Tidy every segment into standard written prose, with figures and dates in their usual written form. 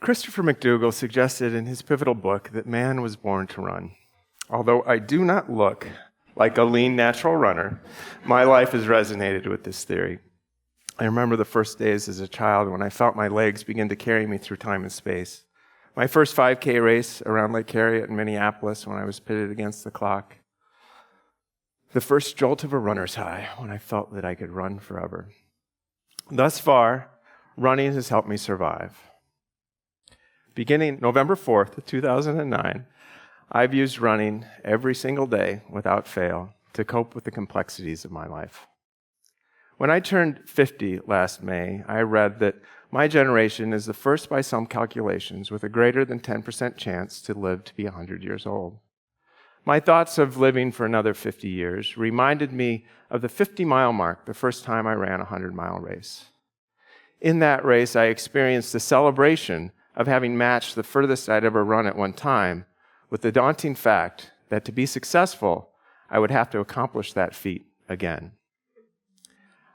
Christopher McDougall suggested in his pivotal book that man was born to run. Although I do not look like a lean natural runner, my life has resonated with this theory. I remember the first days as a child when I felt my legs begin to carry me through time and space. My first 5K race around Lake Harriet in Minneapolis when I was pitted against the clock. The first jolt of a runner's high when I felt that I could run forever. Thus far, running has helped me survive. Beginning November 4th, 2009, I've used running every single day without fail to cope with the complexities of my life. When I turned 50 last May, I read that my generation is the first by some calculations with a greater than 10% chance to live to be 100 years old. My thoughts of living for another 50 years reminded me of the 50-mile mark the first time I ran a 100-mile race. In that race, I experienced the celebration of having matched the furthest I'd ever run at one time, with the daunting fact that to be successful, I would have to accomplish that feat again.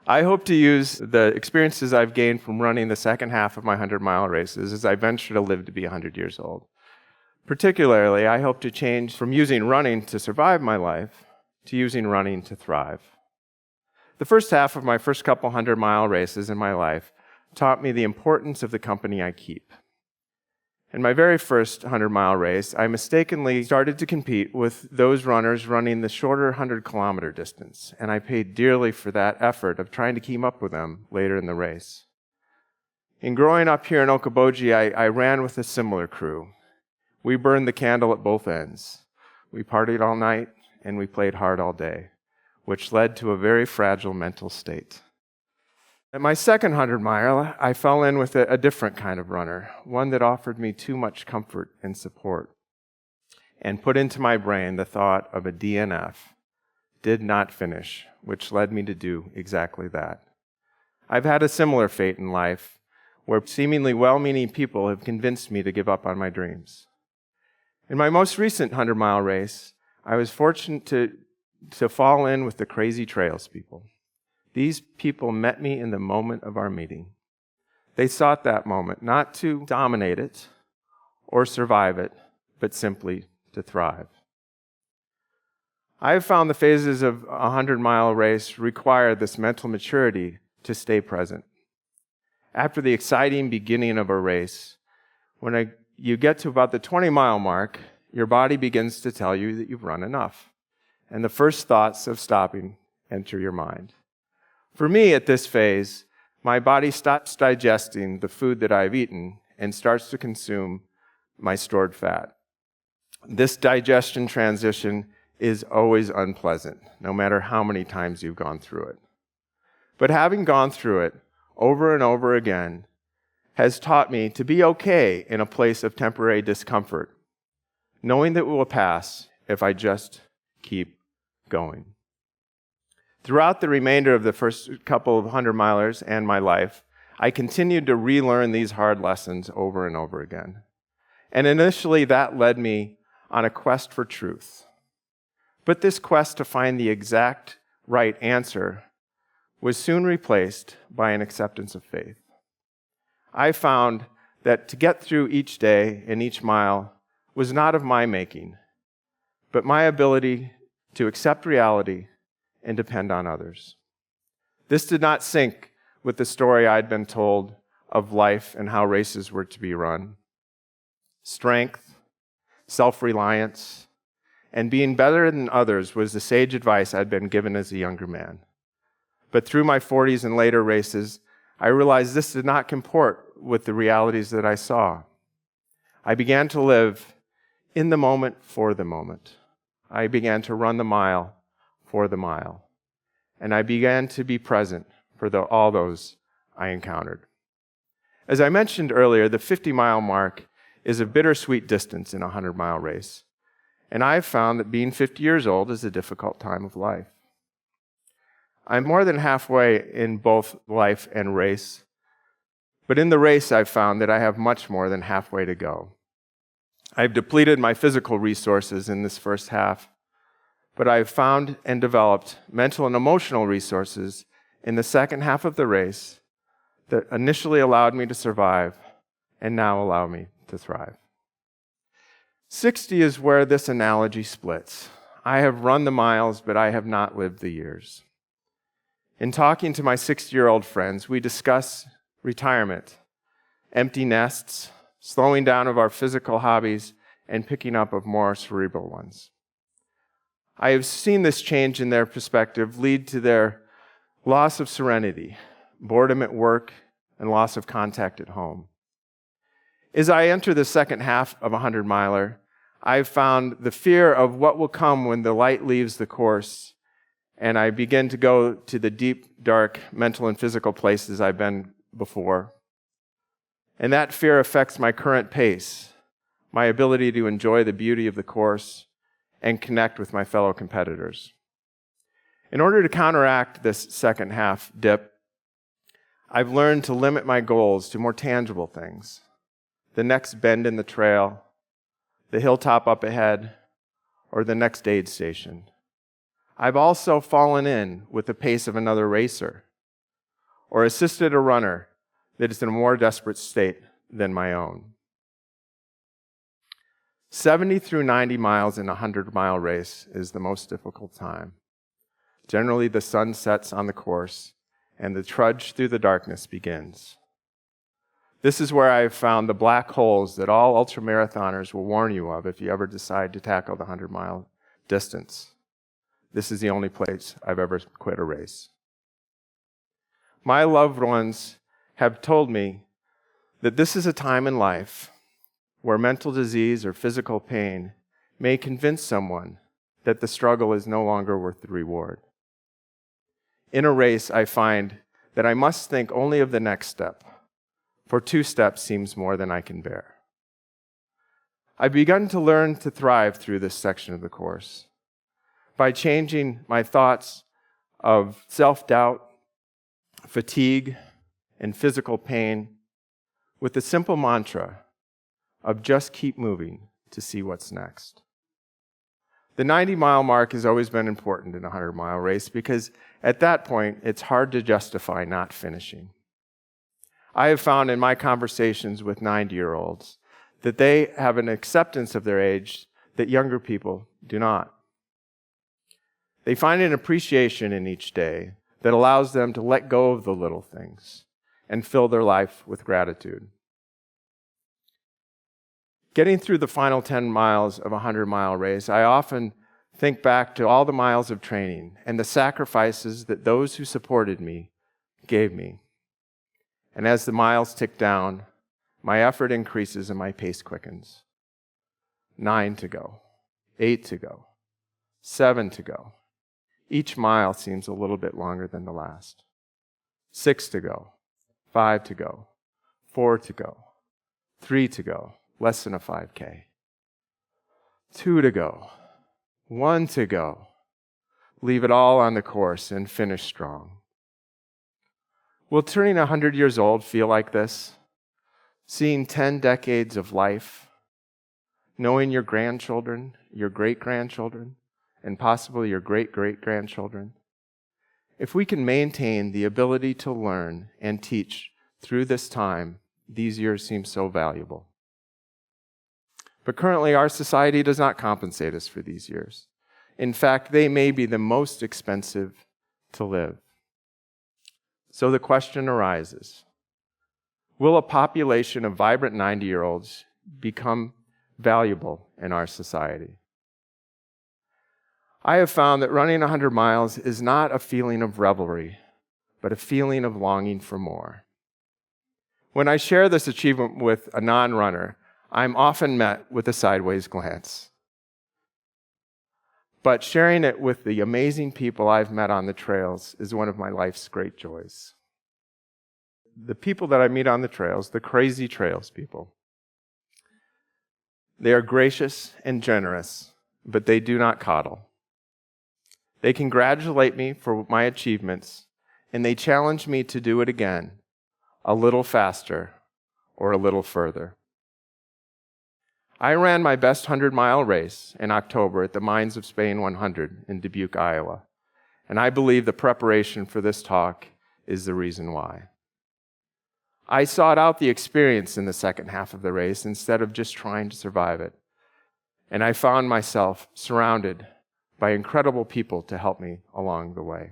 I hope to use the experiences I've gained from running the second half of my 100-mile races as I venture to live to be 100 years old. Particularly, I hope to change from using running to survive my life to using running to thrive. The first half of my first couple 100-mile races in my life taught me the importance of the company I keep. In my very first 100-mile race, I mistakenly started to compete with those runners running the shorter 100-kilometer distance, and I paid dearly for that effort of trying to keep up with them later in the race. In growing up here in Okoboji, I ran with a similar crew. We burned the candle at both ends. We partied all night, and we played hard all day, which led to a very fragile mental state. At my second 100-mile, I fell in with a different kind of runner, one that offered me too much comfort and support, and put into my brain the thought of a DNF, did not finish, which led me to do exactly that. I've had a similar fate in life, where seemingly well-meaning people have convinced me to give up on my dreams. In my most recent 100-mile race, I was fortunate to fall in with the Crazy Trails people. These people met me in the moment of our meeting. They sought that moment not to dominate it or survive it, but simply to thrive. I have found the phases of a 100-mile race require this mental maturity to stay present. After the exciting beginning of a race, when you get to about the 20-mile mark, your body begins to tell you that you've run enough, and the first thoughts of stopping enter your mind. For me, at this phase, my body stops digesting the food that I've eaten and starts to consume my stored fat. This digestion transition is always unpleasant, no matter how many times you've gone through it. But having gone through it over and over again has taught me to be okay in a place of temporary discomfort, knowing that it will pass if I just keep going. Throughout the remainder of the first couple of 100-milers and my life, I continued to relearn these hard lessons over and over again. And initially, that led me on a quest for truth. But this quest to find the exact right answer was soon replaced by an acceptance of faith. I found that to get through each day and each mile was not of my making, but my ability to accept reality and depend on others. This did not sync with the story I'd been told of life and how races were to be run. Strength, self-reliance, and being better than others was the sage advice I'd been given as a younger man. But through my 40s and later races, I realized this did not comport with the realities that I saw. I began to live in the moment for the moment. I began to run the mile for the mile. And I began to be present for all those I encountered. As I mentioned earlier, the 50-mile mark is a bittersweet distance in a 100-mile race. And I've found that being 50 years old is a difficult time of life. I'm more than halfway in both life and race, but in the race I've found that I have much more than halfway to go. I've depleted my physical resources in this first half, but I've found and developed mental and emotional resources in the second half of the race that initially allowed me to survive and now allow me to thrive. 60 is where this analogy splits. I have run the miles, but I have not lived the years. In talking to my 60-year-old friends, we discuss retirement, empty nests, slowing down of our physical hobbies, and picking up of more cerebral ones. I have seen this change in their perspective lead to their loss of serenity, boredom at work, and loss of contact at home. As I enter the second half of a 100-miler, I've found the fear of what will come when the light leaves the course, and I begin to go to the deep, dark mental and physical places I've been before. And that fear affects my current pace, my ability to enjoy the beauty of the course, and connect with my fellow competitors. In order to counteract this second half dip, I've learned to limit my goals to more tangible things. The next bend in the trail, the hilltop up ahead, or the next aid station. I've also fallen in with the pace of another racer, or assisted a runner that is in a more desperate state than my own. 70 through 90 miles in a 100-mile race is the most difficult time. Generally, the sun sets on the course, and the trudge through the darkness begins. This is where I have found the black holes that all ultramarathoners will warn you of if you ever decide to tackle the 100-mile distance. This is the only place I've ever quit a race. My loved ones have told me that this is a time in life where mental disease or physical pain may convince someone that the struggle is no longer worth the reward. In a race, I find that I must think only of the next step, for 2 steps seems more than I can bear. I've begun to learn to thrive through this section of the course by changing my thoughts of self-doubt, fatigue, and physical pain with the simple mantra of just keep moving to see what's next. The 90-mile mark has always been important in a 100-mile race because at that point, it's hard to justify not finishing. I have found in my conversations with 90-year-olds that they have an acceptance of their age that younger people do not. They find an appreciation in each day that allows them to let go of the little things and fill their life with gratitude. Getting through the final 10 miles of a 100-mile race, I often think back to all the miles of training and the sacrifices that those who supported me gave me. And as the miles tick down, my effort increases and my pace quickens. 9 to go, 8 to go, 7 to go. Each mile seems a little bit longer than the last. 6 to go, 5 to go, 4 to go, 3 to go, less than a 5K. 2 to go, 1 to go. Leave it all on the course and finish strong. Will turning 100 years old feel like this? Seeing 10 decades of life, knowing your grandchildren, your great-grandchildren, and possibly your great-great-grandchildren? If we can maintain the ability to learn and teach through this time, these years seem so valuable. But currently, our society does not compensate us for these years. In fact, they may be the most expensive to live. So the question arises, will a population of vibrant 90-year-olds become valuable in our society? I have found that running 100 miles is not a feeling of revelry, but a feeling of longing for more. When I share this achievement with a non-runner, I'm often met with a sideways glance. But sharing it with the amazing people I've met on the trails is one of my life's great joys. The people that I meet on the trails, the crazy trails people, they are gracious and generous, but they do not coddle. They congratulate me for my achievements, and they challenge me to do it again, a little faster or a little further. I ran my best 100-mile race in October at the Mines of Spain 100 in Dubuque, Iowa, and I believe the preparation for this talk is the reason why. I sought out the experience in the second half of the race instead of just trying to survive it. And I found myself surrounded by incredible people to help me along the way.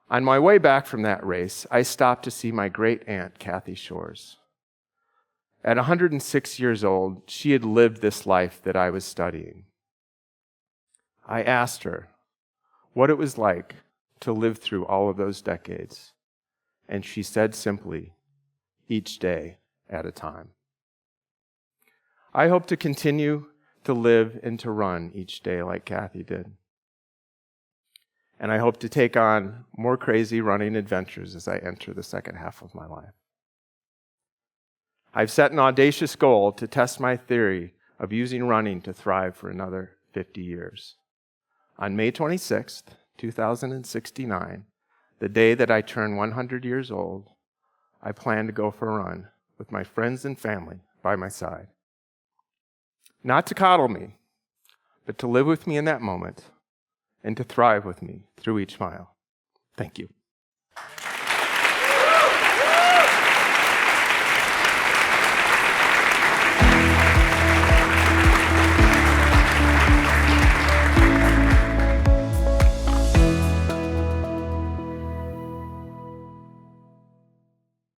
On my way back from that race, I stopped to see my great-aunt, Kathy Shores. At 106 years old, she had lived this life that I was studying. I asked her what it was like to live through all of those decades, and she said simply, each day at a time. I hope to continue to live and to run each day like Kathy did. And I hope to take on more crazy running adventures as I enter the second half of my life. I've set an audacious goal to test my theory of using running to thrive for another 50 years. On May 26th, 2069, the day that I turn 100 years old, I plan to go for a run with my friends and family by my side. Not to coddle me, but to live with me in that moment and to thrive with me through each mile. Thank you.